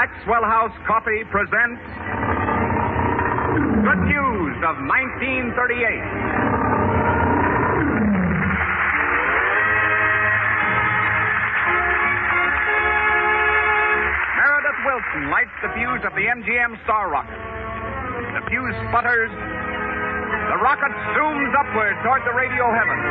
Maxwell House Coffee presents Good News of 1938. Meredith Wilson lights the fuse of the MGM Star Rocket. The fuse sputters. The rocket zooms upward toward the radio heavens.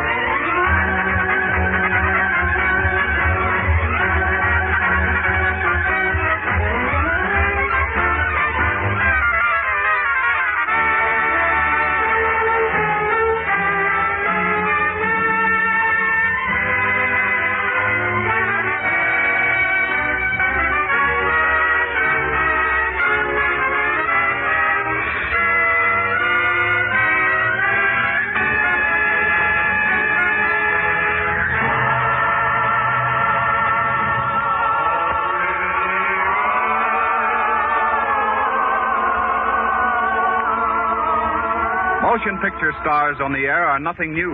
Motion picture stars on the air are nothing new,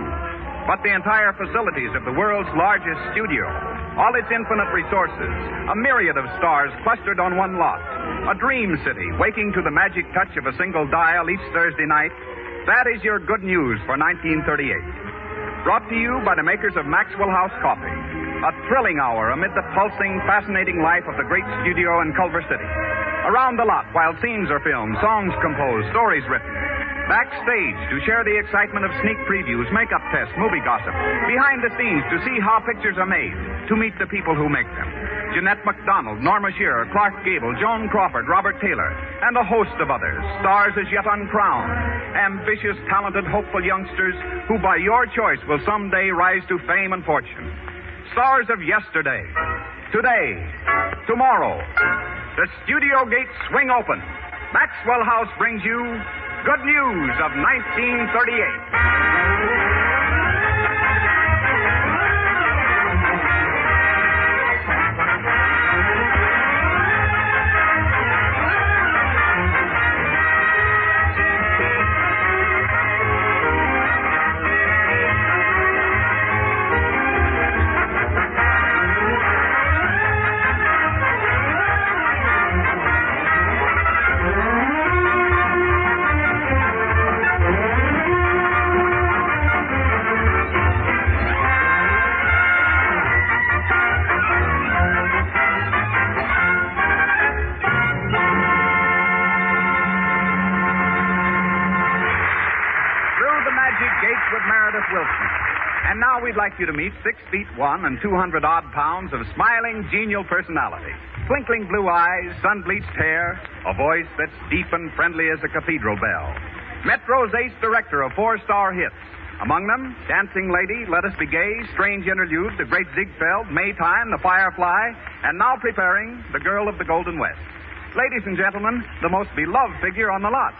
but the entire facilities of the world's largest studio, all its infinite resources, a myriad of stars clustered on one lot, a dream city waking to the magic touch of a single dial each Thursday night, that is your good news for 1938. Brought to you by the makers of Maxwell House Coffee, a thrilling hour amid the pulsing, fascinating life of the great studio in Culver City. Around the lot, while scenes are filmed, songs composed, stories written. Backstage to share the excitement of sneak previews, makeup tests, movie gossip. Behind the scenes to see how pictures are made, to meet the people who make them. Jeanette MacDonald, Norma Shearer, Clark Gable, Joan Crawford, Robert Taylor, and a host of others, stars as yet uncrowned. Ambitious, talented, hopeful youngsters who by your choice will someday rise to fame and fortune. Stars of yesterday, today, tomorrow. The studio gates swing open. Maxwell House brings you Good News of 1938. Gates with Meredith Wilson. And now we'd like you to meet 6'1" and 200-odd pounds of smiling, genial personality. Twinkling blue eyes, sun-bleached hair, a voice that's deep and friendly as a cathedral bell. Metro's ace director of 4-star hits. Among them, Dancing Lady, Let Us Be Gay, Strange Interlude, The Great Ziegfeld, Maytime, The Firefly, and now preparing The Girl of the Golden West. Ladies and gentlemen, the most beloved figure on the lot.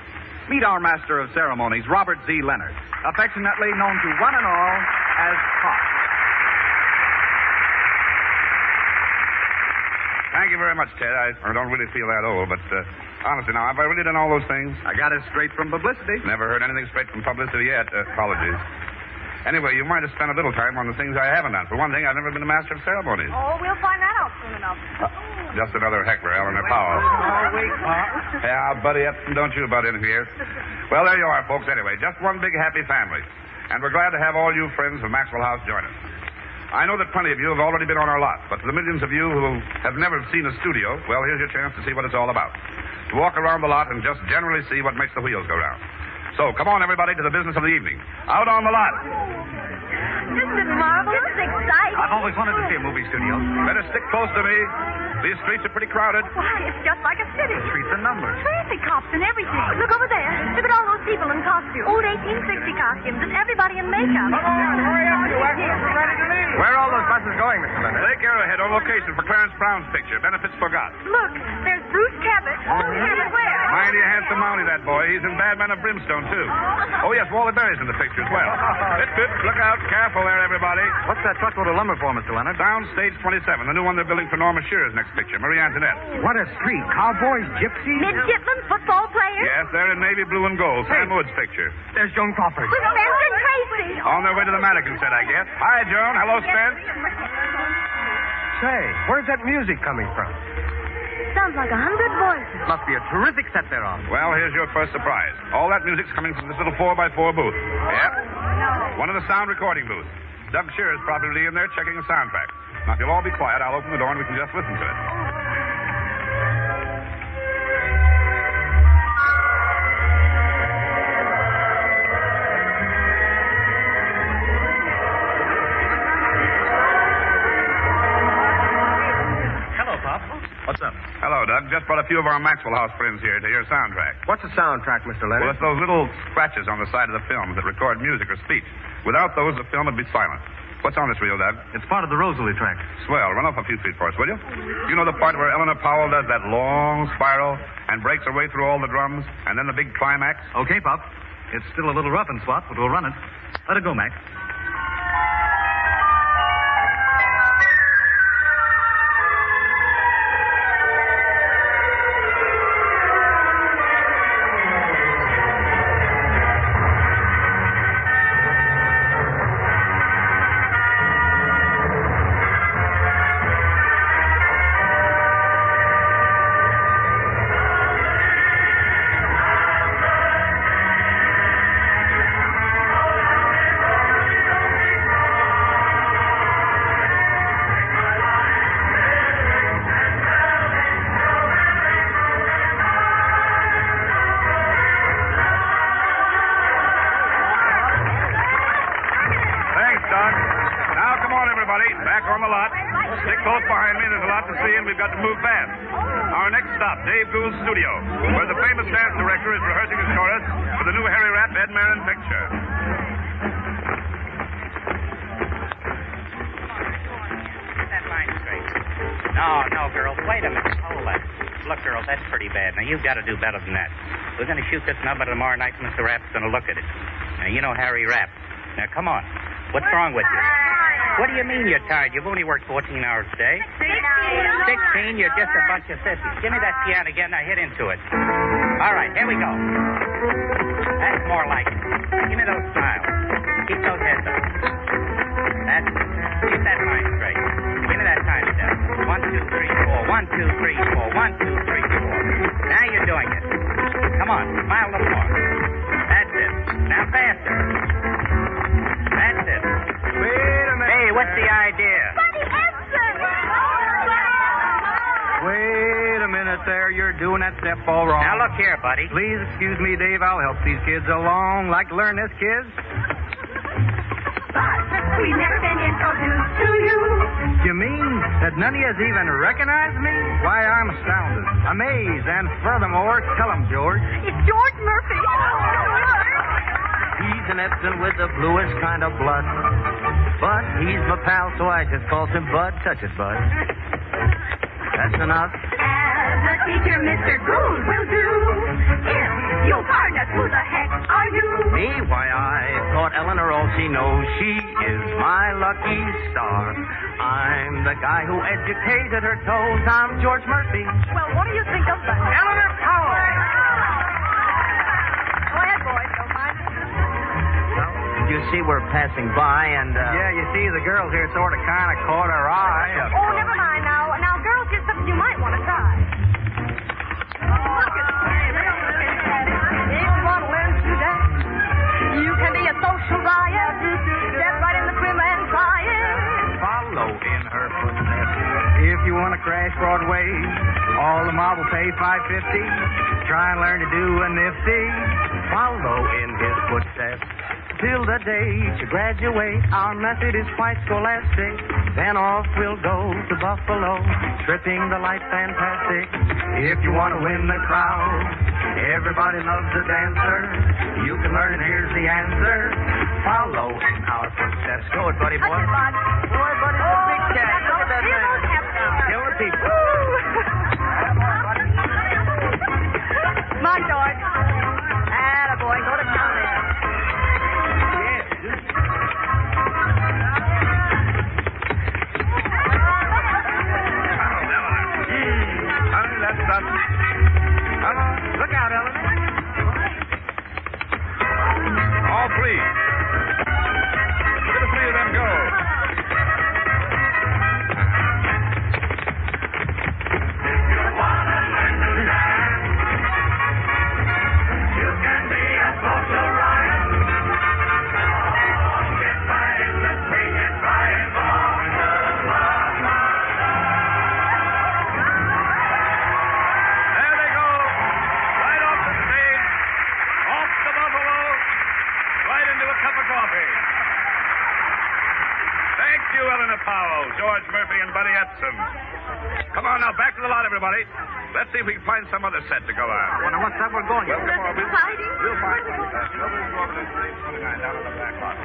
Meet our master of ceremonies, Robert Z. Leonard, affectionately known to one and all as Pop. Thank you very much, Ted. I don't really feel that old, but honestly now, have I really done all those things? I got it straight from publicity. Never heard anything straight from publicity yet. Apologies. Anyway, you might have spent a little time on the things I haven't done. For one thing, I've never been a master of ceremonies. Oh, we'll find that out soon enough. Just another heckler, Eleanor Powell. Oh, wait, Pop. Yeah, buddy up, don't you butt in here. Well, there you are, folks, anyway. Just one big happy family. And we're glad to have all you friends of Maxwell House join us. I know that plenty of you have already been on our lot, but for the millions of you who have never seen a studio, well, here's your chance to see what it's all about. To walk around the lot and just generally see what makes the wheels go round. So, come on, everybody, to the business of the evening. Out on the lot. Isn't it marvelous? This is exciting. I've always wanted to see a movie studio. Better stick close to me. These streets are pretty crowded. Why, it's just like a city. Streets and numbers. Traffic cops and everything. Look over there. Look at all those people in costumes. Old 1860 costumes and everybody in makeup. Come on, hurry up, you extras. We're ready to leave. Where are all those buses going, Mr. Leonard? Take Arrowhead on location for Clarence Brown's picture, Benefits Forgot. Look, there's Bruce Cabot. Cabot where? Mighty handsome mountie, that boy. He's in Bad Man of Brimstone, too. Oh, yes, Wally Berry's in the picture as well. Look out. Careful there, everybody. What's that truckload of lumber for, Mr. Leonard? Down stage 27, the new one they're building for Norma Shearer's next picture, Marie Antoinette. What a street. Cowboys, gypsies. Midshipmen, football players. Yes, they're in navy blue and gold. Sam Wood's picture. There's Joan Crawford. With Spence and Tracy. On their way to the mannequin set, I guess. Hi, Joan. Hello, Spence. Say, where's that music coming from? sounds like 100 voices. Must be a terrific set they're on. Well, here's your first surprise. All that music's coming from this little 4x4 booth. Yep. One of the sound recording booths. Doug Shearer's probably in there checking the soundtrack. Now, if you'll all be quiet, I'll open the door and we can just listen to it. Hello, Pop. What's up? Hello, Doug. Just brought a few of our Maxwell House friends here to hear soundtrack. What's a soundtrack, Mr. Well, Leonard? it's those little scratches on the side of the film that record music or speech. Without those, the film would be silent. What's on this reel, Doug? It's part of the Rosalie track. Swell. Run off a few feet for us, will you? You know the part where Eleanor Powell does that long spiral and breaks her way through all the drums, and then the big climax? Okay, Pop. It's still a little rough in spots, but we'll run it. Let it go, Mac. Back on the lot. Stick close behind me. There's a lot to see, and we've got to move fast. Our next stop, Dave Gould's studio, where the famous dance director is rehearsing his chorus for the new Harry Rapp Ed Marin picture. Get that line straight. No, girls. Wait a minute. Hold that. Look, girls, that's pretty bad. Now, you've got to do better than that. We're going to shoot this number tomorrow night. Mr. Rapp's going to look at it. Now, you know Harry Rapp. Now, come on. What's wrong with you? What do you mean you're tired? You've only worked 14 hours a day. 16? You're just a bunch of sissies. Give me that piano again. Now hit into it. All right, here we go. That's more like it. Give me those smiles. Keep those heads up. That's it. Keep that line straight. Give me that time step. 1, 2, 3, 4. 1, 2, 3, 4. 1, 2, 3, 4. Now you're doing it. Come on, smile a little more. That's it. Now faster. That's it. Wait a minute. Hey, what's the idea? Buddy Hudson! Wait a minute there. You're doing that step all wrong. Now look here, buddy. Please excuse me, Dave. I'll help these kids along. Like to learn this, kids? We never been introduced to you. You mean that none of you has even recognized me? Why, I'm astounded, amazed, and furthermore, tell 'em, George. It's George Murphy. He's an Epson with the bluest kind of blood. But he's my pal, so I just call him Bud. Touch it, Bud. That's enough. As a teacher, Mr. Gould will do. If you'll pardon us, who the heck are you? Me? Why, I taught Eleanor all she knows. She is my lucky star. I'm the guy who educated her toes. I'm George Murphy. Well, what do you think of that? Eleanor Powell! Go ahead, boys. Don't mind. You see we're passing by and, Yeah, you see the girls here sort of kind of caught our eye. Oh, never mind now. Now, girls, here's something you might want to try. Look at if you want to learn to dance, you can be a social riot. Step right in the prim and try it. Follow in her footsteps. If you want to crash Broadway, all the mob will pay $5.50. Try and learn to do a nifty. Follow in his footsteps. Till the day you graduate, our method is quite scholastic. Then off we'll go to Buffalo, tripping the light fantastic. If you want to win the crowd, everybody loves a dancer. You can learn, and here's the answer. Follow in our footsteps. Go it, buddy boy. Touch it, Bud. Boy, buddy's a big cat. Look at that Here man. goes Captain. Kill the people. Come on, George. Attaboy. Go to town there. Look out, Eleanor. All three. Look at the three of them go. George Murphy and Buddy Edson. Come on now, back to the lot, everybody. Let's see if we can find some other set to go on. Well, now, what's that we're going? Well, come on. Exciting. We'll find one. We'll go over to stage 29 down in the back lot.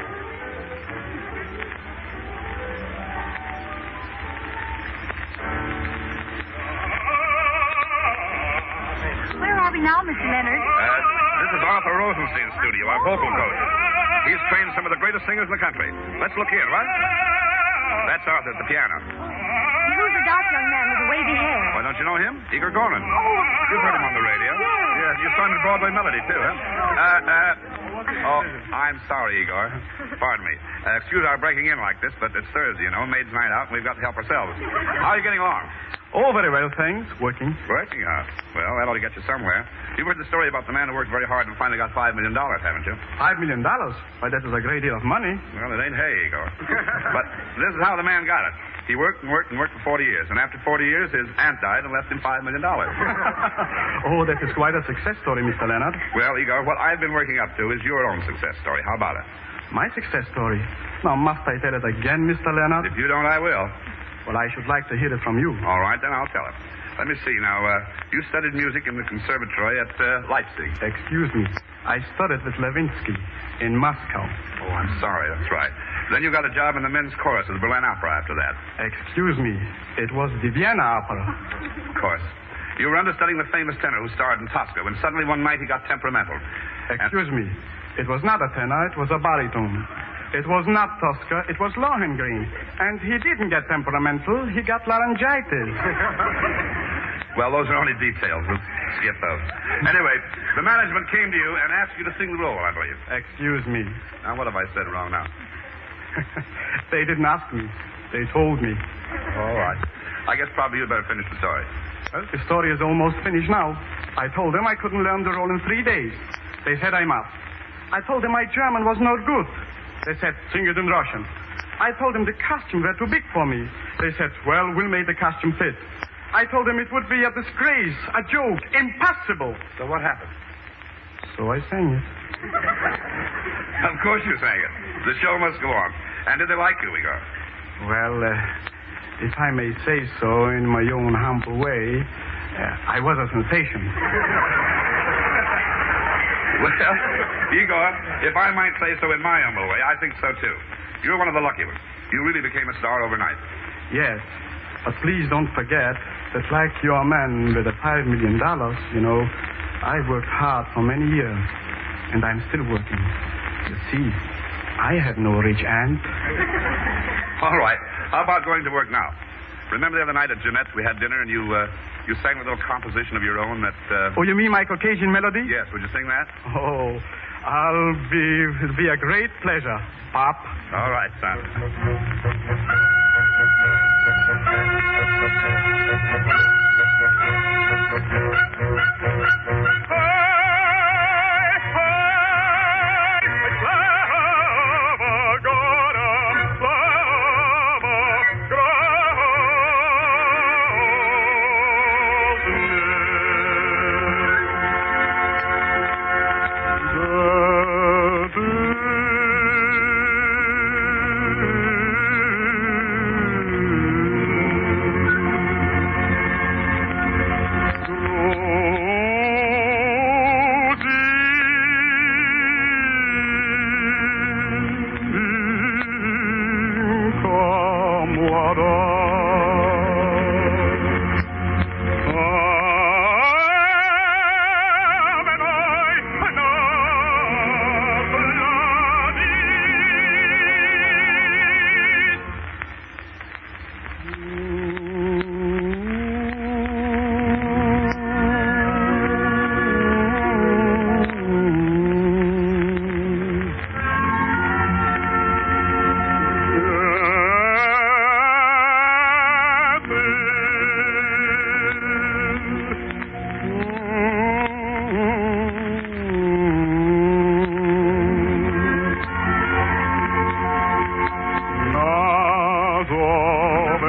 Where are we now, Mr. Leonard? This is Arthur Rosenstein's studio, our vocal coach. He's trained some of the greatest singers in the country. Let's look in, what? That's Arthur at the piano. Who's the dark young man with the wavy hair? Why, don't you know him? Igor Garland. Oh. You've heard him on the radio. Yes, you saw him in Broadway Melody, too, huh? Oh, I'm sorry, Igor. Pardon me. Excuse our breaking in like this, but it's Thursday, you know, maid's night out, and we've got to help ourselves. How are you getting along? Oh, very well, thanks. Working. Working, huh? Well, that ought to get you somewhere. You've heard the story about the man who worked very hard and finally got $5 million, haven't you? $5 million? Why, that is a great deal of money. Well, it ain't hay, Igor. But this is how the man got it. He worked and worked and worked for 40 years. And after 40 years, his aunt died and left him $5 million. Oh, that is quite a success story, Mr. Leonard. Well, Igor, what I've been working up to is your own success story. How about it? My success story? Now, must I tell it again, Mr. Leonard? If you don't, I will. Well, I should like to hear it from you. All right, then I'll tell it. Let me see. Now, you studied music in the conservatory at Leipzig. Excuse me. I studied with Levinsky in Moscow. Oh, I'm sorry. That's right. Then you got a job in the men's chorus of the Berlin Opera after that. Excuse me. It was the Vienna Opera. Of course. You were understudying the famous tenor who starred in Tosca when suddenly one night he got temperamental. Excuse me. It was not a tenor. It was a baritone. It was not Tosca. It was Lohengrin. And he didn't get temperamental. He got laryngitis. Well, those are only details. We'll skip those. Anyway, the management came to you and asked you to sing the role, I believe. Excuse me. Now, what have I said wrong now? They didn't ask me. They told me. All right. I guess probably you'd better finish the story. Well, the story is almost finished now. I told them I couldn't learn the role in 3 days. They said I must. I told them my German was not good. They said, sing it in Russian. I told them the costumes were too big for me. They said, well, we'll make the costume fit. I told them it would be a disgrace, a joke, impossible. So what happened? So I sang it. Of course you sang it. The show must go on. And did they like you, Igor? Well, if I may say so in my own humble way, I was a sensation. Well, Igor, if I might say so in my humble way, I think so, too. You're one of the lucky ones. You really became a star overnight. Yes, but please don't forget that like your man with the $5 million, you know, I worked hard for many years, and I'm still working. You see, I have no rich aunt. All right. How about going to work now? Remember the other night at Jeanette's we had dinner and you sang a little composition of your own that... Oh, you mean my Caucasian melody? Yes. Would you sing that? Oh, it'll be a great pleasure, Pop. All right, son.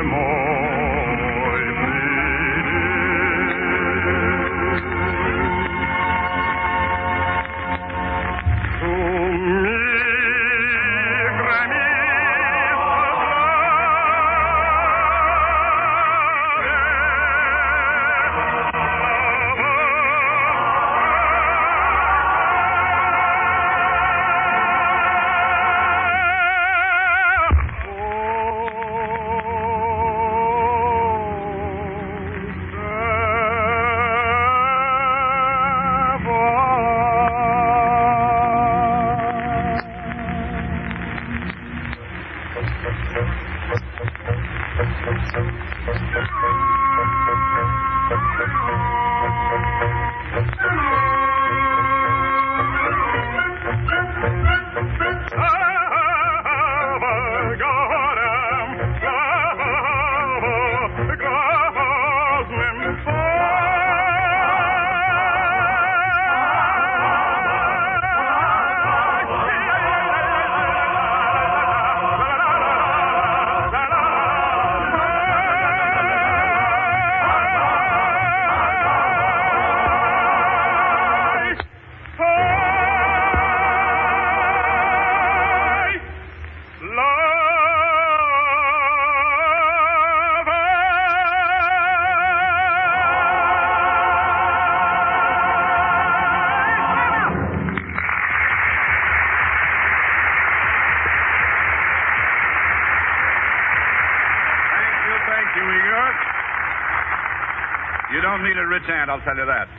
more. You don't need a rich aunt, I'll tell you that.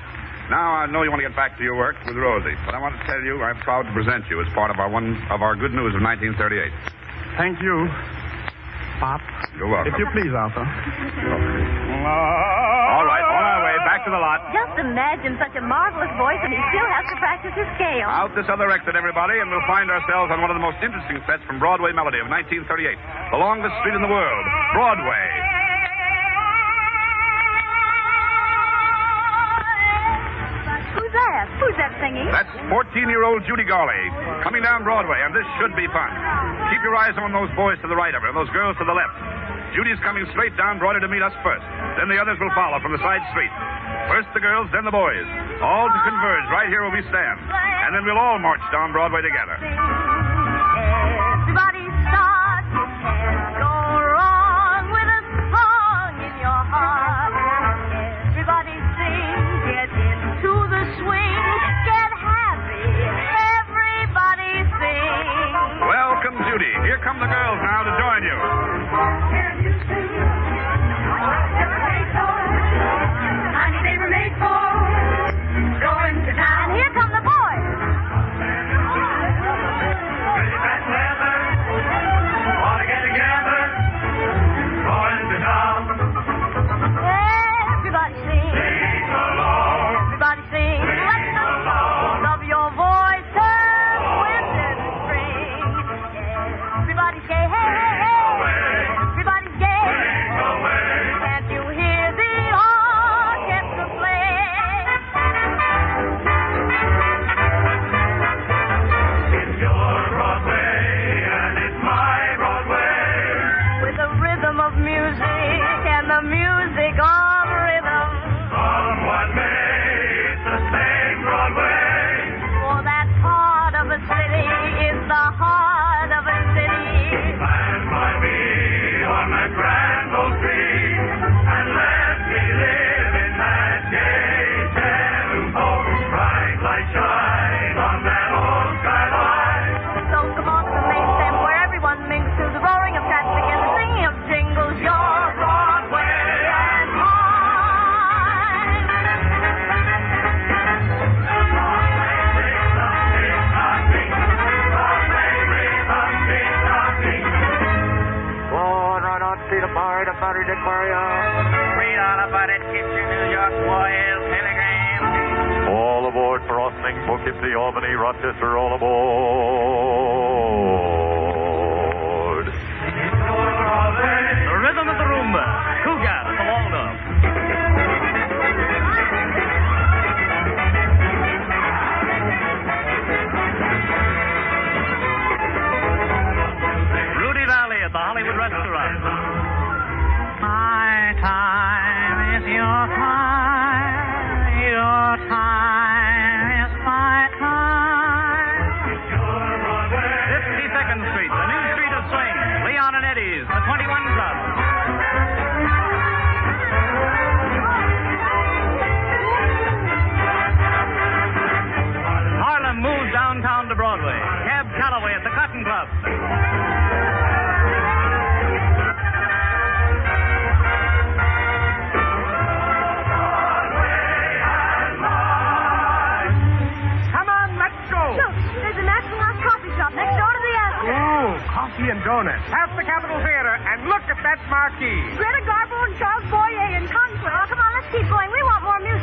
Now, I know you want to get back to your work with Rosie, but I want to tell you I'm proud to present you as part of one of our good news of 1938. Thank you, Pop. You're welcome. If you please, Arthur. All right, on our way, back to the lot. Just imagine such a marvelous voice, and he still has to practice his scale. Out this other exit, everybody, and we'll find ourselves on one of the most interesting sets from Broadway Melody of 1938. The longest street in the world, Broadway. Who's that singing? That's 14-year-old Judy Garland coming down Broadway, and this should be fun. Keep your eyes on those boys to the right of her and those girls to the left. Judy's coming straight down Broadway to meet us first. Then the others will follow from the side street. First the girls, then the boys. All to converge right here where we stand. And then we'll all march down Broadway together. Everybody start. You can't go wrong with a song in your heart. Everybody sing. Get into the swing. Get happy. Everybody sing. Welcome, Judy. Here come the girls now to join you. And here come the boys. Everybody sing. Everybody sing. Love your voice, turn wind and spring. Everybody say, hey, hey, hey. Everybody's gay. Can't you hear the orchestra play? It's your Broadway and it's my Broadway. With the rhythm of music and the music of rhythm. Somewhat may, it's the same Broadway. For that part of a city is the heart of a city. Stand by me on the grand old street and let me live in that gay tempo. Bright light shine on that old skyline. So come on to Main Stem where everyone minks to the roaring of traffic and the singing of jingles. Your Broadway and mine. Oh, and right on Street of Bar, the Battery Dick Maria. Read all about it. Get your New York Royal telegram. All aboard for Ossining, Poughkeepsie, Albany, Rochester, all aboard. The rhythm of the rumba. Cougar at the Waldorf. Rudy Valley at the Hollywood Restaurant. My time is your time. Your time is my time. 52nd Street, the new street of swing. Leon and Eddie's, the 21 Club. Harlem moves downtown to Broadway. Cab Calloway at the Cotton Club. Come on, let's go. Look, there's a Maxwell coffee shop next door to the Astor. Ooh, coffee and donuts. Past the Capitol Theater and look at that marquee. Greta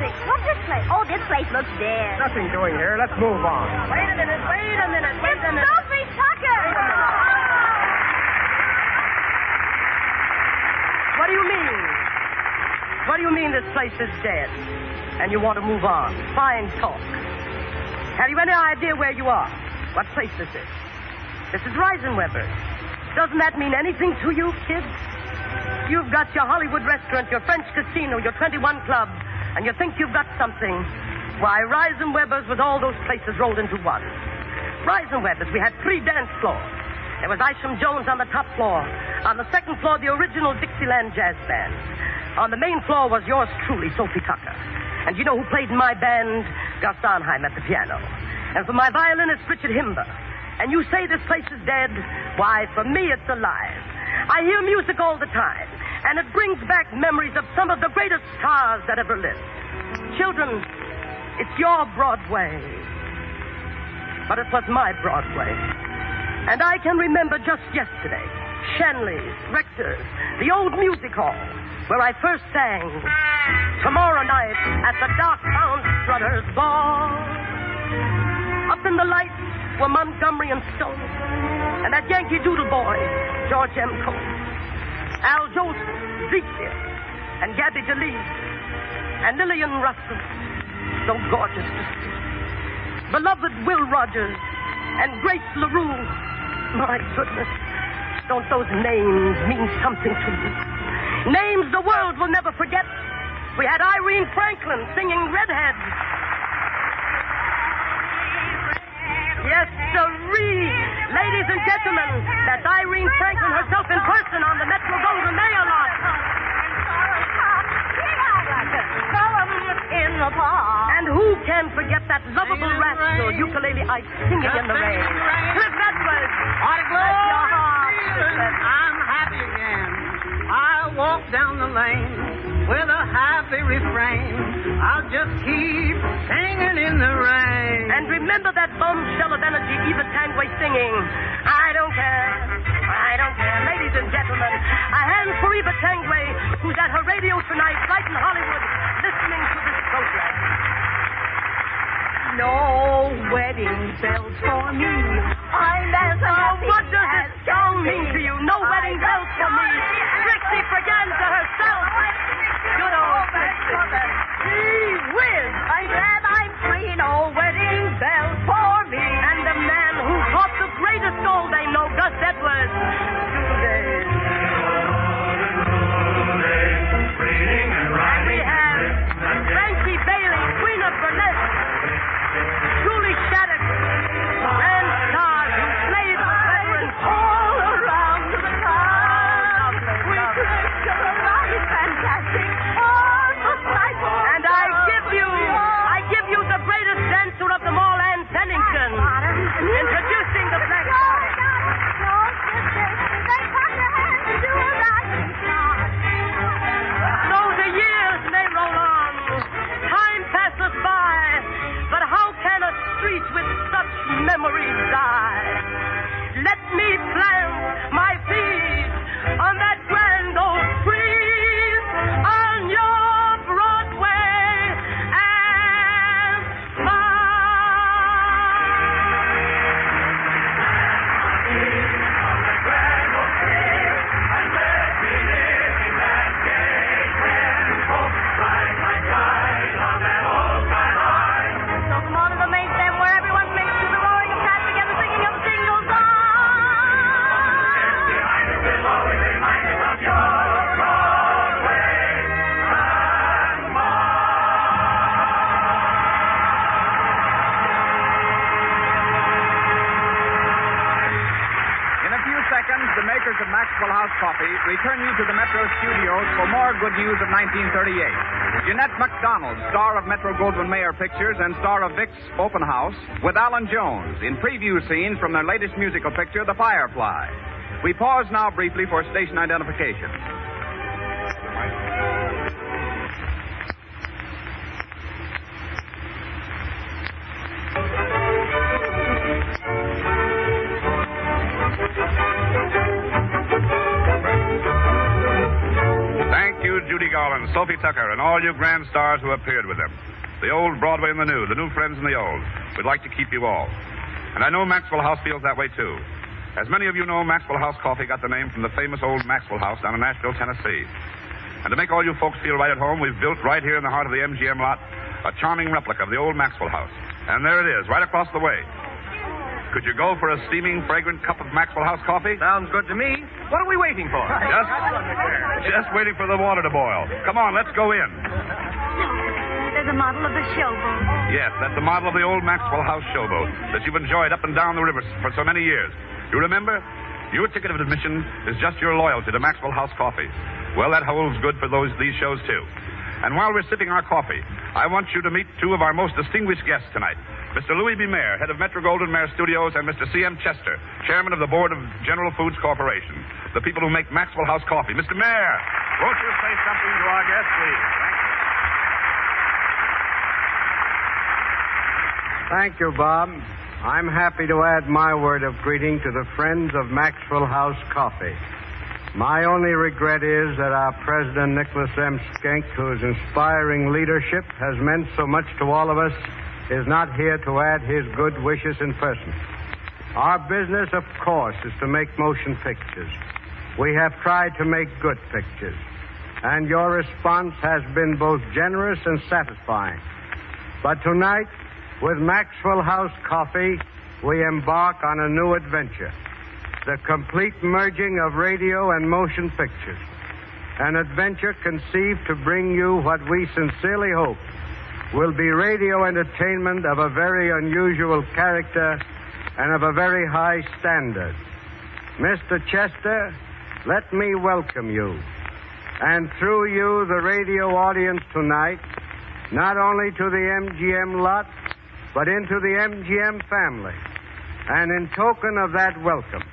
Judy, what's this place? Oh, this place looks dead. Nothing doing here. Let's move on. Wait a minute. It's Sophie Tucker. What do you mean? What do you mean this place is dead? And you want to move on? Fine talk. Have you any idea where you are? What place this is? This is Reisenweber's. Doesn't that mean anything to you, kids? You've got your Hollywood restaurant, your French casino, your 21 club, and you think you've got something. Why, Reisenweber's was all those places rolled into one. Reisenweber's, we had 3 dance floors. There was Isham Jones on the top floor. On the second floor, the original Dixieland Jazz Band. On the main floor was yours truly, Sophie Tucker. And you know who played in my band? Gus Arnheim at the piano. And for my violinist, Richard Himber. And you say this place is dead? Why, for me, it's alive. I hear music all the time, and it brings back memories of some of the greatest stars that ever lived. Children, it's your Broadway. But it was my Broadway. And I can remember just yesterday, Shenley's, Rector's, the old music hall, where I first sang Tomorrow Night at the Darktown Strutters Ball. Up in the lights were Montgomery and Stone, and that Yankee Doodle boy, George M. Cole, Al Jolson, Zeke, and Gabby DeLees, and Lillian Russell, so gorgeous to see. Beloved Will Rogers and Grace LaRue. My goodness, don't those names mean something to you? Names the world will never forget. We had Irene Franklin singing Redhead. Yes, sirree. Ladies and gentlemen, that's Irene Franklin herself in person on the Metro Golden Mayer lot. In the park. And who can forget that lovable rascal ukulele-ite singing in the rain? Cliff Edwards. Bless your heart, Cliff Edwards. I'm happy again. I walk down the lane with a happy refrain. I'll just keep singing in the rain. And remember that bombshell of energy Eva Tangway singing, I don't care, I don't care. Ladies and gentlemen, a hand for Eva Tangway, who's at her radio tonight, right in Hollywood, listening to this program. No wedding bells for me. I'm as happy. What does this song mean to you? No wedding bells for me. Trixie Fraganza herself. Good old Trixie. Gee whiz. I'm glad I'm free. No wedding bells for me. And the man who caught the greatest gold they know, Gus Edwards. And we have Frankie Bailey, Queen of Burlesque. Julie Shattuck, grand stars who play the veterans All around the town. We drink to the right, fantastic. All the life. And I give you the greatest dancer of them all, Ann Pennington. Introducing the Black Party. No, sister, they cut your hands to do a rising star. So the years may roll on. Time passes by. But how can a street with such memories die? Let me plant my feet on that grand old tree on your Broadway and So come on to the main stand where everyone makes to the roaring of traffic and the singing of jingle songs. In a few seconds, the makers of Maxwell House Coffee return you to the Metro studios for more good news of 1938. Jeanette MacDonald, star of Metro Goldwyn Mayer Pictures and star of Vic's Open House, with Alan Jones in preview scenes from their latest musical picture, The Firefly. We pause now briefly for station identification. Judy, Garland, Sophie Tucker, and all you grand stars who appeared with them. The old Broadway and the new friends and the old. We'd like to keep you all. And I know Maxwell House feels that way, too. As many of you know, Maxwell House coffee got the name from the famous old Maxwell House down in Nashville, Tennessee. And to make all you folks feel right at home, we've built right here in the heart of the MGM lot a charming replica of the old Maxwell House. And there it is, right across the way. Could you go for a steaming, fragrant cup of Maxwell House coffee? Sounds good to me. What are we waiting for? Just waiting for the water to boil. Come on, let's go in. There's a model of the showboat. Yes, that's the model of the old Maxwell House showboat that you've enjoyed up and down the river for so many years. You remember? Your ticket of admission is just your loyalty to Maxwell House coffee. Well, that holds good for these shows, too. And while we're sipping our coffee, I want you to meet two of our most distinguished guests tonight. Mr. Louis B. Mayer, head of Metro-Goldwyn-Mayer Studios, and Mr. C.M. Chester, chairman of the board of General Foods Corporation, the people who make Maxwell House coffee. Mr. Mayer, won't you say something to our guests, please? Thank you, Bob. I'm happy to add my word of greeting to the friends of Maxwell House Coffee. My only regret is that our president, Nicholas M. Schenck, whose inspiring leadership has meant so much to all of us, is not here to add his good wishes in person. Our business, of course, is to make motion pictures. We have tried to make good pictures, and your response has been both generous and satisfying. But tonight, with Maxwell House Coffee, we embark on a new adventure, the complete merging of radio and motion pictures, an adventure conceived to bring you what we sincerely hope will be radio entertainment of a very unusual character and of a very high standard. Mr. Chester, let me welcome you, and through you, the radio audience tonight, not only to the MGM lot, but into the MGM family. And in token of that welcome,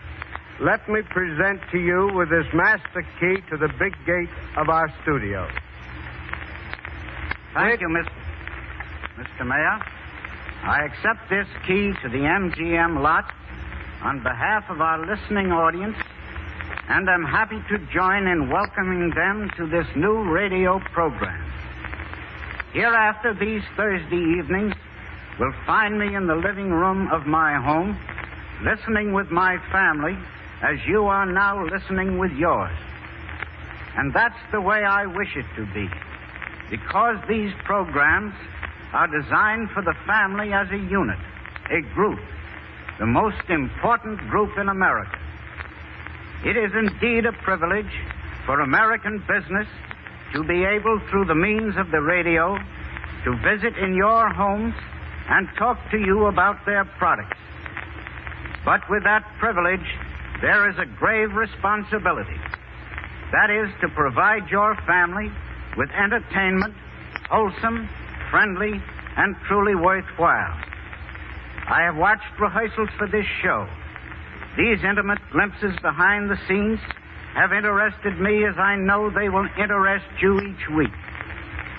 let me present to you with this master key to the big gate of our studio. Thank you, Mr. Mayor. I accept this key to the MGM lot on behalf of our listening audience, and I'm happy to join in welcoming them to this new radio program. Hereafter, these Thursday evenings will find me in the living room of my home, listening with my family as you are now listening with yours. And that's the way I wish it to be, because these programs are designed for the family as a unit, a group, the most important group in America. It is indeed a privilege for American business to be able, through the means of the radio, to visit in your homes and talk to you about their products. But with that privilege, there is a grave responsibility. That is to provide your family with entertainment, wholesome, friendly, and truly worthwhile. I have watched rehearsals for this show. These intimate glimpses behind the scenes have interested me, as I know they will interest you each week.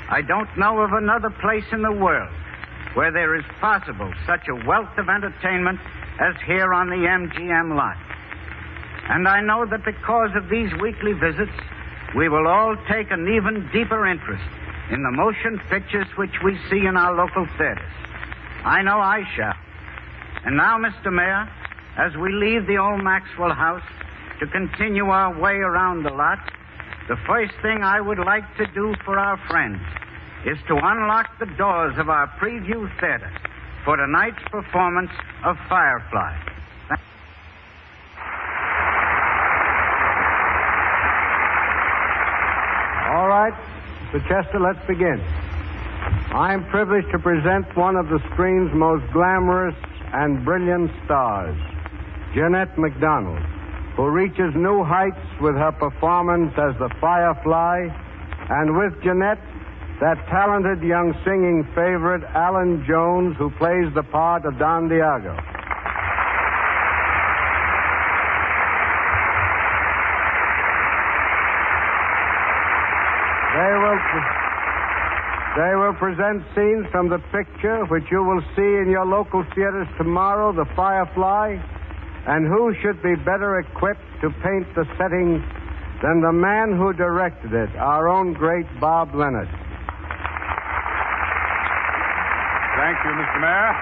I don't know of another place in the world where there is possible such a wealth of entertainment as here on the MGM lot. And I know that because of these weekly visits, we will all take an even deeper interest in the motion pictures which we see in our local theaters. I know I shall. And now, Mr. Mayor, as we leave the old Maxwell House to continue our way around the lot, the first thing I would like to do for our friends is to unlock the doors of our preview theater for tonight's performance of Firefly. All right, Mr. Chester, let's begin. I am privileged to present one of the screen's most glamorous and brilliant stars, Jeanette MacDonald, who reaches new heights with her performance as the Firefly, and with Jeanette, that talented young singing favorite, Alan Jones, who plays the part of Don Diego. They will present scenes from the picture, which you will see in your local theaters tomorrow, The Firefly. And who should be better equipped to paint the setting than the man who directed it, our own great Bob Leonard. Thank you, Mr. Mayor.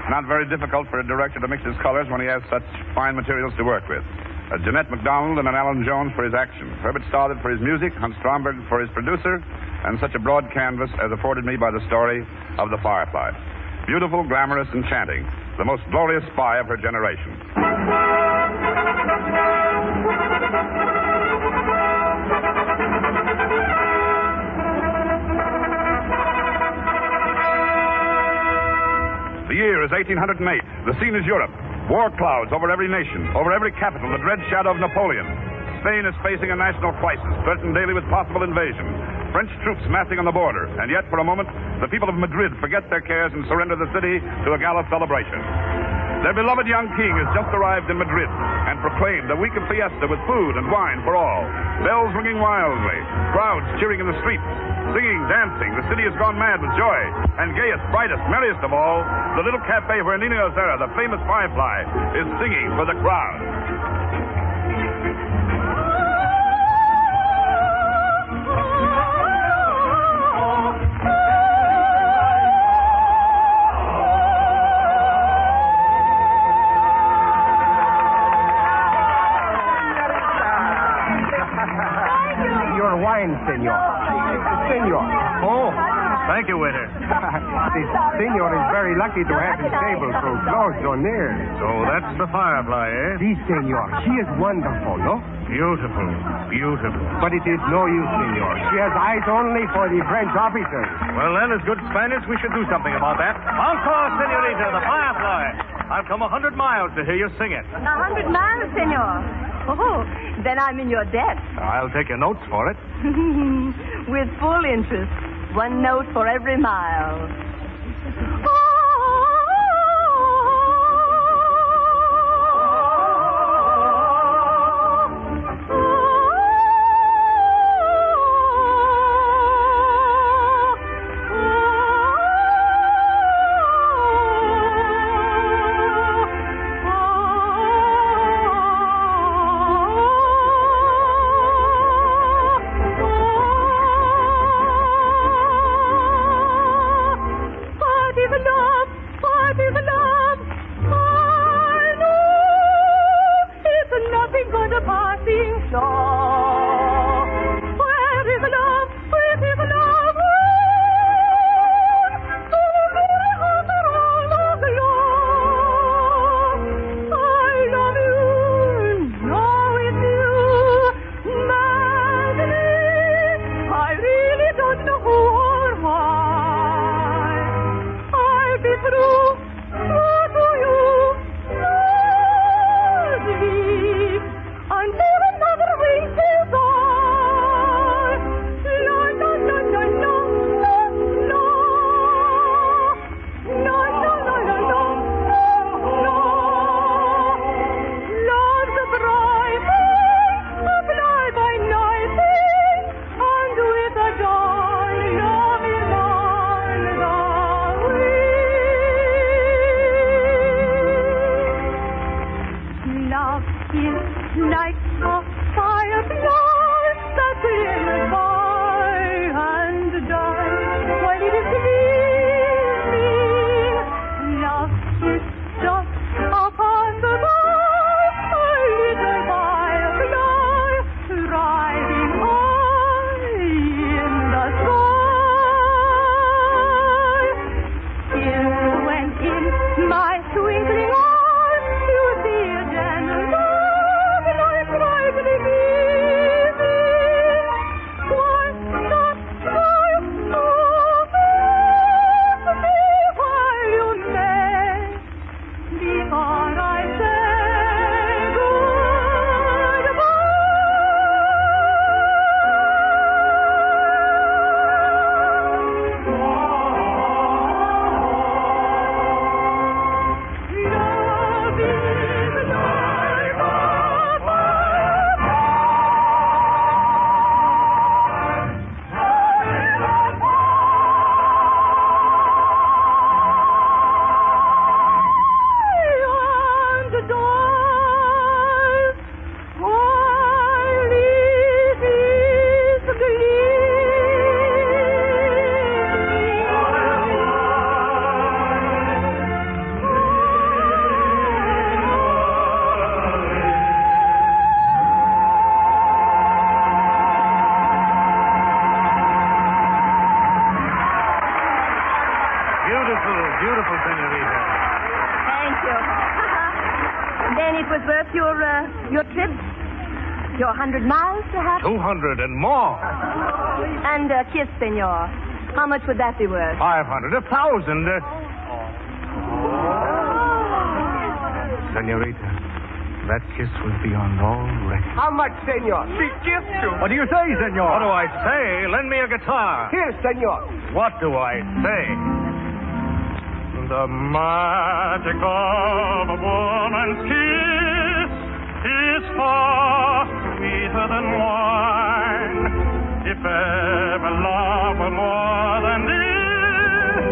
Not very difficult for a director to mix his colors when he has such fine materials to work with. Jeanette MacDonald and an Alan Jones for his action, Herbert Stoddard for his music, Hans Stromberg for his producer, and such a broad canvas as afforded me by the story of the Firefly. Beautiful, glamorous, enchanting. The most glorious spy of her generation. The year is 1808. The scene is Europe. War clouds over every nation, over every capital, the dread shadow of Napoleon. Spain is facing a national crisis, threatened daily with possible invasion. French troops massing on the border, and yet, for a moment, the people of Madrid forget their cares and surrender the city to a gala celebration. Their beloved young king has just arrived in Madrid and proclaimed a week of fiesta with food and wine for all. Bells ringing wildly, crowds cheering in the streets, singing, dancing. The city has gone mad with joy. And gayest, brightest, merriest of all, the little cafe where Nina Ozera, the famous Firefly, is singing for the crowd. Your wine, senor. Senor. Oh, thank you, waiter. This senor is very lucky to have his table so close, so near. So that's the Firefly, eh? Si, senor. She is wonderful, no? Beautiful, beautiful. But it is no use, senor. She has eyes only for the French officers. Well, then, as good Spanish, we should do something about that. Encore, senorita, the Firefly. I've come 100 miles to hear you sing it. 100 miles, senor. Oh, then I'm in your debt. I'll take your notes for it. With full interest. 1 note for every mile. beautiful, senorita. Thank you. Then it was worth your trip? Your 100 miles, perhaps? 200 and more. And a kiss, senor. How much would that be worth? 500, 1,000. Senorita, that kiss was beyond all reckoning. How much, senor? The gift to. What do you say, senor? What do I say? Lend me a guitar. Here, senor. What do I say? The magic of a woman's kiss is far sweeter than wine. If ever love were more than this,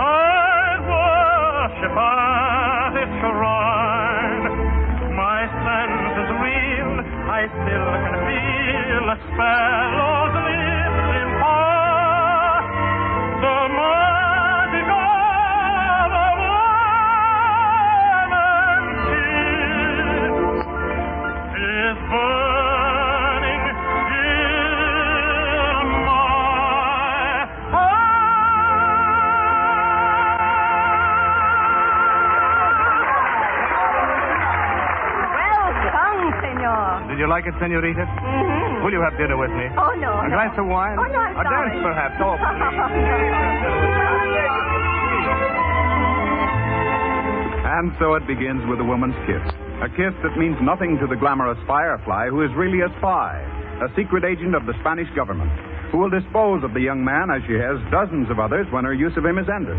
I'd worship at its shrine. My senses reel, I still can feel a spell of lips impart. The magic of a woman's kiss is burning in my Well sung, senor. Did you like it, senorita? Mm-hmm. Will you have dinner with me? Oh, no. A glass of wine? Oh, no, I'm A sorry. dance, perhaps? Oh, And so it begins with a woman's kiss. A kiss that means nothing to the glamorous firefly who is really a spy, a secret agent of the Spanish government, who will dispose of the young man as she has dozens of others when her use of him is ended.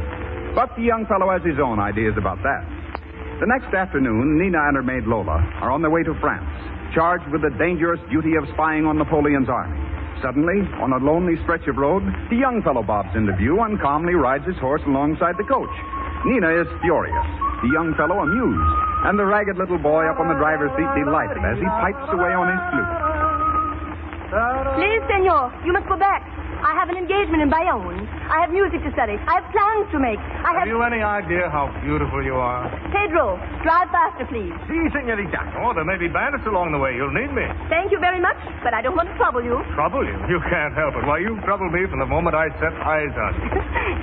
But the young fellow has his own ideas about that. The next afternoon, Nina and her maid Lola are on their way to France, charged with the dangerous duty of spying on Napoleon's army. Suddenly, on a lonely stretch of road, the young fellow bobs into view and calmly rides his horse alongside the coach. Nina is furious, the young fellow amused, and the ragged little boy up on the driver's seat delighted as he pipes away on his flute. Please, senor, you must go back. I have an engagement in Bayonne. I have music to study. I have plans to make. Have you any idea how beautiful you are? Pedro, drive faster, please. Si, senorita. Oh, there may be bandits along the way. You'll need me. Thank you very much, but I don't want to trouble you. Trouble you? You can't help it. Why, you've troubled me from the moment I set eyes on you.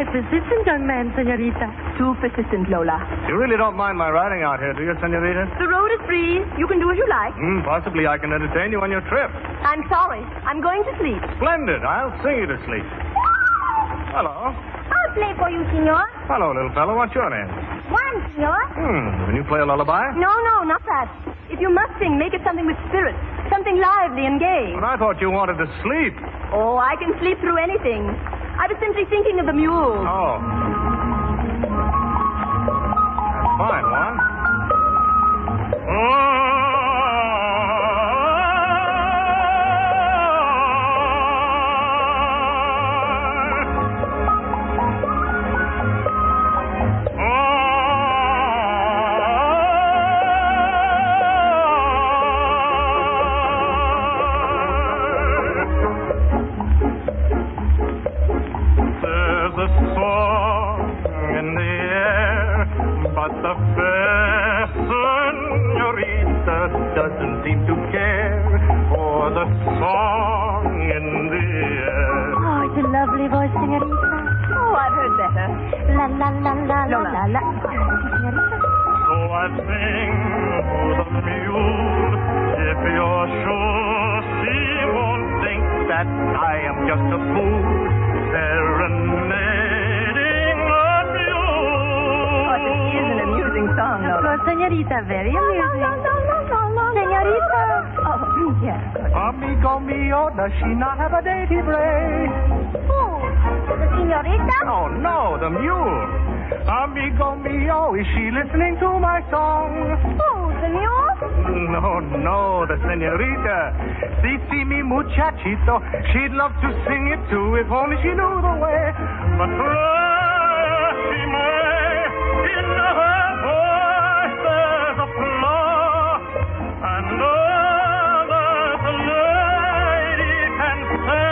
A persistent young man, senorita. Too persistent, Lola. You really don't mind my riding out here, do you, senorita? The road is free. You can do as you like. Possibly I can entertain you on your trip. I'm sorry. I'm going to sleep. Splendid. I'll sing you to sleep. Hello. I'll play for you, senor. Hello, little fellow. What's your name? One, senor. Can you play a lullaby? No, not that. If you must sing, make it something with spirit. Something lively and gay. But I thought you wanted to sleep. Oh, I can sleep through anything. I was simply thinking of the mule. Oh. That's fine, Juan. Doesn't seem to care for the song in the air. Oh, it's a lovely voice, senorita. Oh, I've heard better. La la la la la la la. Senorita. So I sing for the mule. If you're sure she won't think that I am just a fool serenading the mule. Oh, this is an amusing song, Lola. Senorita, very amusing. Senorita. Oh, yes. Amigo mio, does she not have a dainty bray? Who? The senorita? Oh, no, the mule. Amigo mio, is she listening to my song? Who? The mule? No, the senorita. Si, mi muchachito. She'd love to sing it too if only she knew the way. But she may, in her voice there's a flaw. And others a lady can say.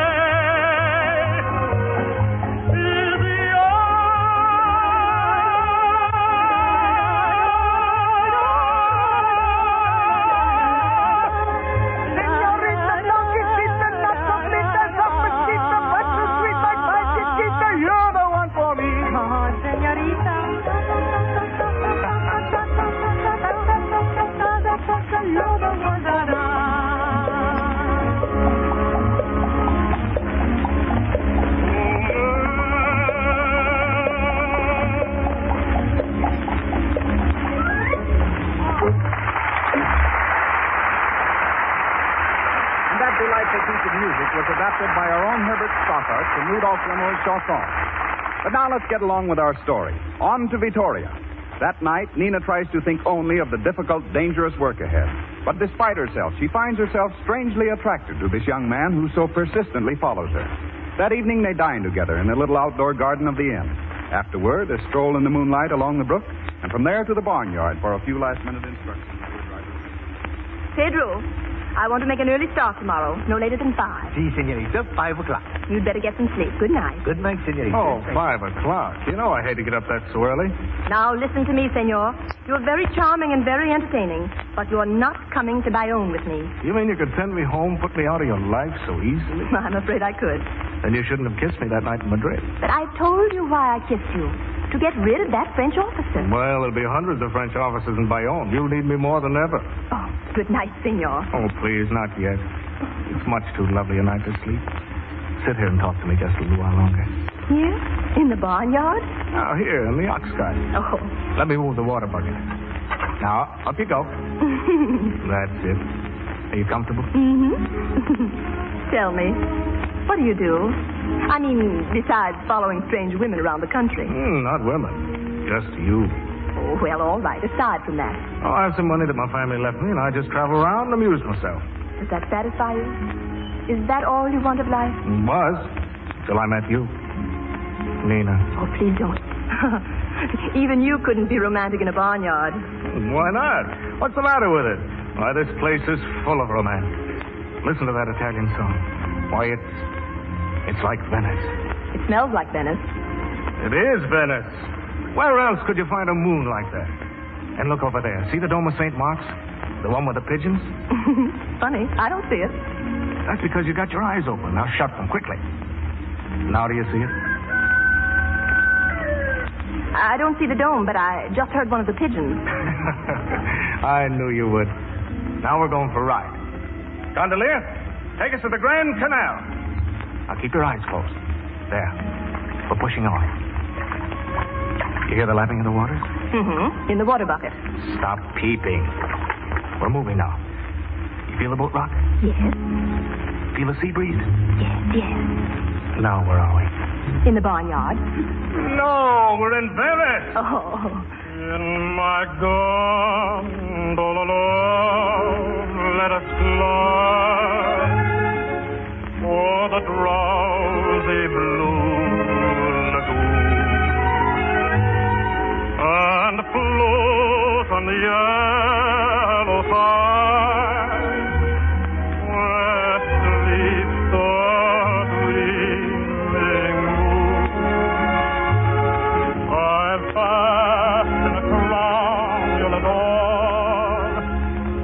followed by our own Herbert Stothart from Rudolph Rimmel's chanson. But now let's get along with our story. On to Vittoria. That night, Nina tries to think only of the difficult, dangerous work ahead. But despite herself, she finds herself strangely attracted to this young man who so persistently follows her. That evening, they dine together in the little outdoor garden of the inn. Afterward, a stroll in the moonlight along the brook, and from there to the barnyard for a few last-minute instructions. Pedro, I want to make an early start tomorrow, no later than 5. Si, senorita, 5 o'clock. You'd better get some sleep. Good night. Good night, senorita. Oh, 5 o'clock. You know I hate to get up that so early. Now listen to me, senor. You're very charming and very entertaining, but you're not coming to Bayonne with me. You mean you could send me home, put me out of your life so easily? I'm afraid I could. Then you shouldn't have kissed me that night in Madrid. But I told you why I kissed you. To get rid of that French officer. Well, there'll be hundreds of French officers in Bayonne. You'll need me more than ever. Oh, good night, senor. Oh, please, not yet. It's much too lovely a night to sleep. Sit here and talk to me just a little while longer. Here? In the barnyard? Now, here, in the ox cart. Oh. Let me move the water bucket. Now, up you go. That's it. Are you comfortable? Mm-hmm. Tell me, what do you do? I mean, besides following strange women around the country. Not women. Just you. Oh, well, all right, aside from that. Oh, I have some money that my family left me, and I just travel around and amuse myself. Does that satisfy you? Is that all you want of life? It was, till I met you. Nina. Oh, please don't. Even you couldn't be romantic in a barnyard. Why not? What's the matter with it? Why, this place is full of romance. Listen to that Italian song. Why, it's like Venice. It smells like Venice. It is Venice. Where else could you find a moon like that? And look over there. See the Dome of St. Mark's? The one with the pigeons? Funny. I don't see it. That's because you got your eyes open. Now shut them quickly. Now do you see it? I don't see the dome, but I just heard one of the pigeons. I knew you would. Now we're going for a ride. Gondolier, take us to the Grand Canal. Now keep your eyes closed. There. We're pushing on. You hear the lapping of the waters? Mm-hmm. In the water bucket. Stop peeping. We're moving now. You feel the boat rock? Yes. Feel the sea breeze? Yes. Now where are we? In the barnyard. No, we're in Venice. Oh. In my gondola, let us glide o'er the drowsy blue lagoon and float on the yellow tide where sleeps the dreaming moon. I've fastened a crown you'll adore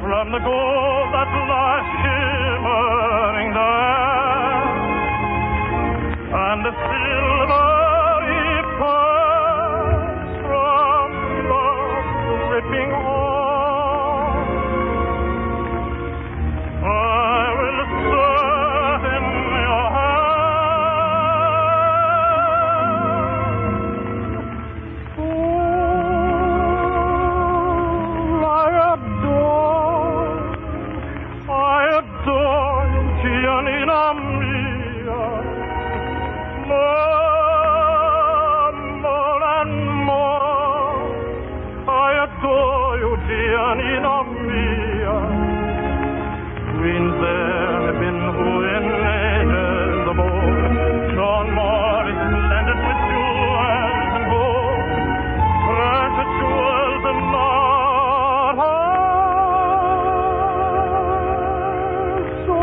from the gold that lies shimmering there, and the silvery pearls from the dripping horn. I will set in your hand. Oh, I adore you, Giannina mia. More and more, I adore you, Giannina mia. Queens there have been who in ages of old shone more resplendent with jewels and gold, precious jewels and not so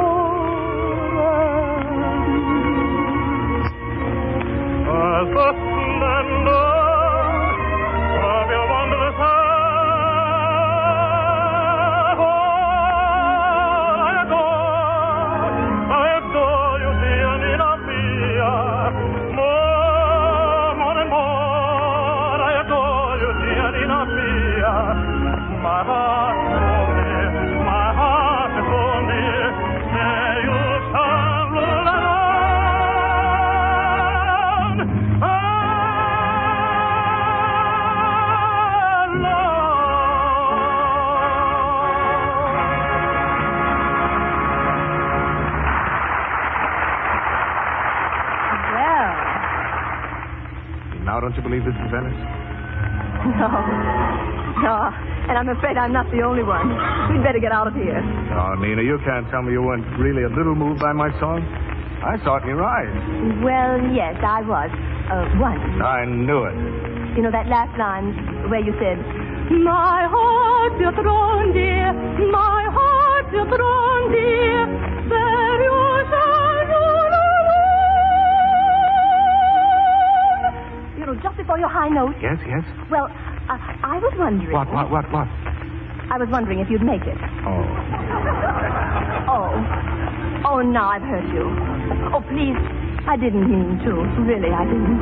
as the splendor of your wondrous hand. Oh, I adore you, Giannina mia. More and more, I adore you, Giannina mia. My heart is only, say you shall rule Now, don't you believe this is Venice? No. No. And I'm afraid I'm not the only one. We'd better get out of here. Oh, Nina, you can't tell me you weren't really a little moved by my song. I saw it in your eyes. Well, yes, I was. Once. I knew it. You know that last line where you said, my heart, dear throne, dear, my heart, dear throne, dear, there you shall rule alone. You know, just before your high note. Yes, yes. Well, I was wondering. What? I was wondering if you'd make it. Oh. Oh, now I've hurt you. Oh, please. I didn't mean to. Really, I didn't.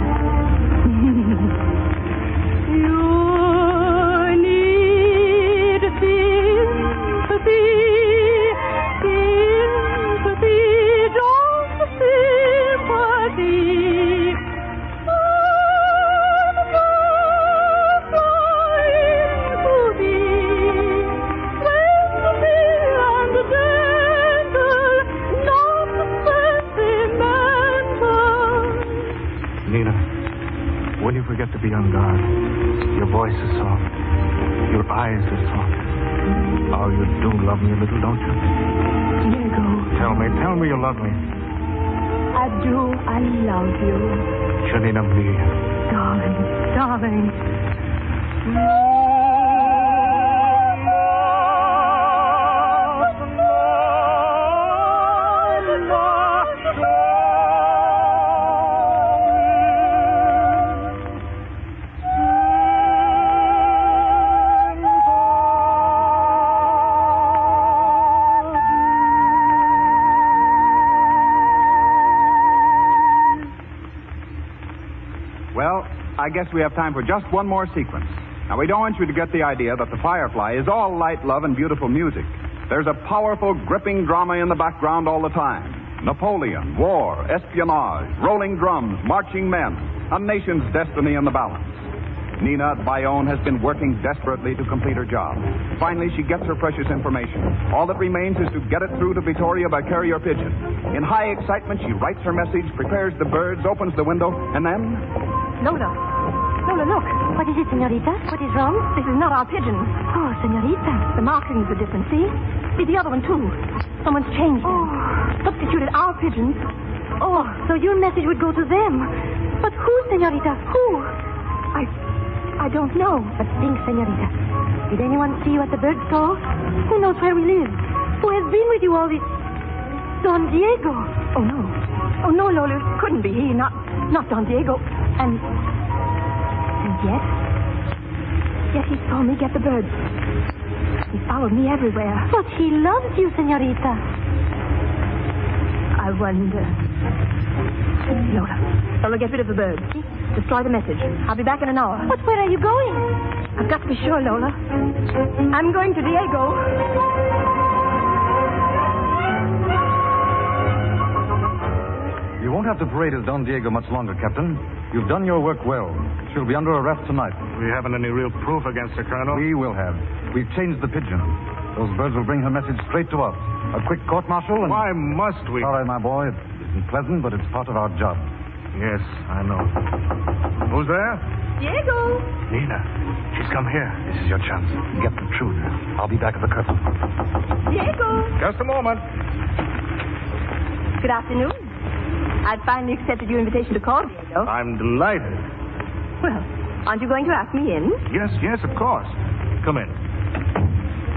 You need sympathy, don't sympathy. Nina, when you forget to be on guard, your voice is soft. Your eyes are soft. Oh, you do love me a little, don't you? Diego. Tell me you love me. I do. I love you. Janina, me. Darling. Well, I guess we have time for just one more sequence. Now, we don't want you to get the idea that The Firefly is all light, love, and beautiful music. There's a powerful, gripping drama in the background all the time. Napoleon, war, espionage, rolling drums, marching men, a nation's destiny in the balance. Nina at Bayonne has been working desperately to complete her job. Finally, she gets her precious information. All that remains is to get it through to Vittoria by carrier pigeon. In high excitement, she writes her message, prepares the birds, opens the window, and then... Lola, look. What is it, senorita? What is wrong? This is not our pigeon. Oh, senorita. The markings are different, see? See, the other one, too. Someone's changed it. Substituted our pigeons. Oh, so your message would go to them. But who, senorita? Who? I don't know. But think, senorita. Did anyone see you at the bird stall? Who knows where we live? Who has been with you all this... Don Diego. Oh, no. Oh, no, Lola. It couldn't be he. Not Don Diego. And yet he saw me get the birds. He followed me everywhere. But he loves you, senorita. I wonder. Lola, get rid of the birds. Destroy the message. I'll be back in an hour. But where are you going? I've got to be sure, Lola. I'm going to Diego. You won't have to parade as Don Diego much longer, Captain. You've done your work well. She'll be under arrest tonight. We haven't any real proof against her, Colonel. We will have. We've changed the pigeon. Those birds will bring her message straight to us. A quick court-martial and... Why must we? Sorry, my boy. It isn't pleasant, but it's part of our job. Yes, I know. Who's there? Diego. Nina. She's come here. This is your chance. Get the truth. I'll be back at the curtain. Diego. Just a moment. Good afternoon. I've finally accepted your invitation to call, Diego. I'm delighted. Well, aren't you going to ask me in? Yes, of course. Come in.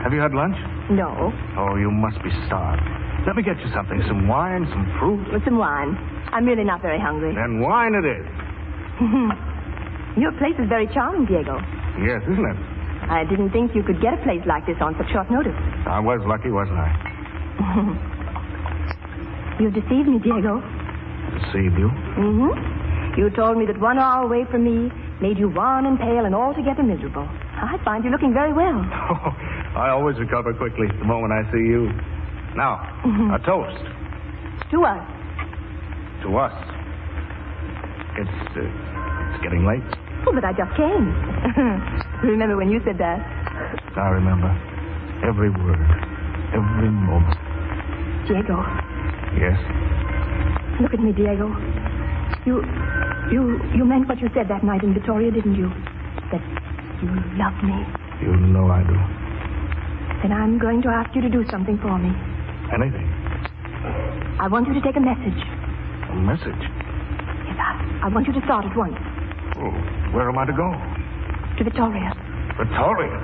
Have you had lunch? No. Oh, you must be starved. Let me get you something. Some wine, some fruit. With some wine. I'm really not very hungry. Then wine it is. Your place is very charming, Diego. Yes, isn't it? I didn't think you could get a place like this on such short notice. I was lucky, wasn't I? You deceived me, Diego. Deceived you? Mm-hmm. You told me that 1 hour away from me made you wan and pale and altogether miserable. I find you looking very well. Oh, I always recover quickly the moment I see you. Now, a toast. To us. To us. It's getting late. Oh, but I just came. Remember when you said that? I remember. Every word. Every moment. Diego. Yes? Look at me, Diego. You meant what you said that night in Victoria, didn't you? That you love me. You know I do. Then I'm going to ask you to do something for me. Anything? I want you to take a message. A message? Yes, I want you to start at once. Oh, where am I to go? To Victoria. Victoria?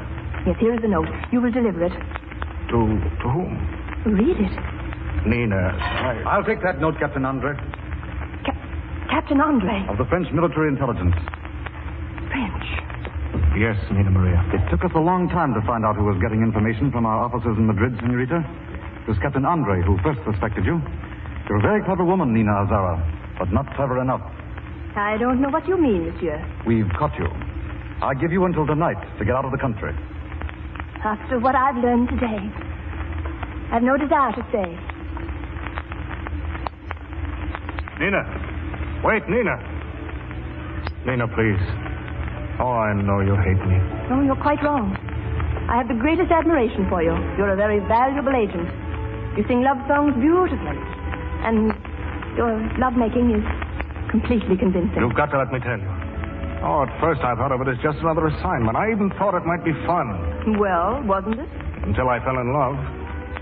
Yes, here is the note. You will deliver it. To whom? Read it. Nina, I'll take that note, Captain Andre. Captain Andre. Of the French military intelligence. French. Yes, Nina Maria. It took us a long time to find out who was getting information from our officers in Madrid, Senorita. It was Captain Andre who first suspected you. You're a very clever woman, Nina Azara, but not clever enough. I don't know what you mean, monsieur. We've caught you. I give you until tonight to get out of the country. After what I've learned today, I've no desire to stay. Nina. Wait, Nina. Nina, please. Oh, I know you hate me. No, you're quite wrong. I have the greatest admiration for you. You're a very valuable agent. You sing love songs beautifully. And your lovemaking is completely convincing. You've got to let me tell you. Oh, at first I thought of it as just another assignment. I even thought it might be fun. Well, wasn't it? Until I fell in love.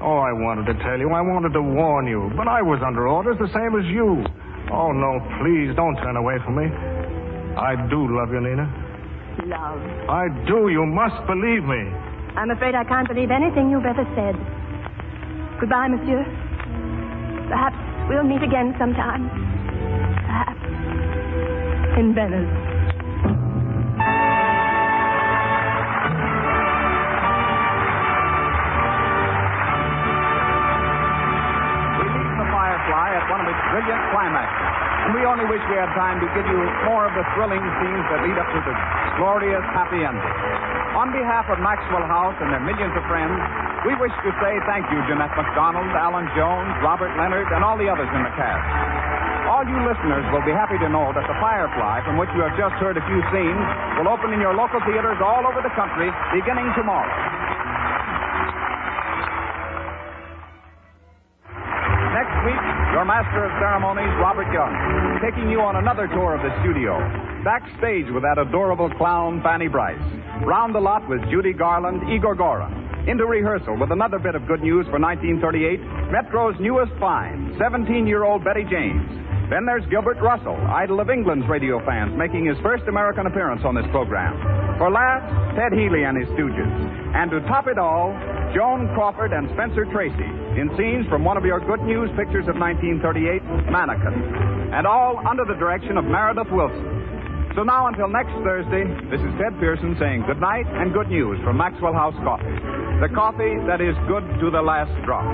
Oh, I wanted to tell you. I wanted to warn you. But I was under orders the same as you. Oh, no, please, don't turn away from me. I do love you, Nina. Love. I do. You must believe me. I'm afraid I can't believe anything you've ever said. Goodbye, monsieur. Perhaps we'll meet again sometime. Perhaps. In Venice. At one of its brilliant climaxes. And we only wish we had time to give you more of the thrilling scenes that lead up to the glorious happy ending. On behalf of Maxwell House and their millions of friends, we wish to say thank you, Jeanette MacDonald, Alan Jones, Robert Leonard, and all the others in the cast. All you listeners will be happy to know that The Firefly, from which you have just heard a few scenes, will open in your local theaters all over the country beginning tomorrow. Next week, your master of ceremonies, Robert Young, taking you on another tour of the studio. Backstage with that adorable clown, Fanny Bryce. Round the lot with Judy, Garland, Igor Goran. Into rehearsal with another bit of good news for 1938, Metro's newest find, 17-year-old Betty James. Then there's Gilbert Russell, idol of England's radio fans, making his first American appearance on this program. For laughs, Ted Healy and his Stooges. And to top it all, Joan Crawford and Spencer Tracy in scenes from one of your good news pictures of 1938, Mannequin. And all under the direction of Meredith Wilson. So now until next Thursday, this is Ted Pearson saying good night and good news from Maxwell House Coffee. The coffee that is good to the last drop.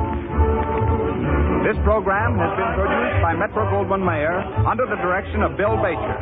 This program has been produced by Metro-Goldwyn-Mayer under the direction of Bill Bacher.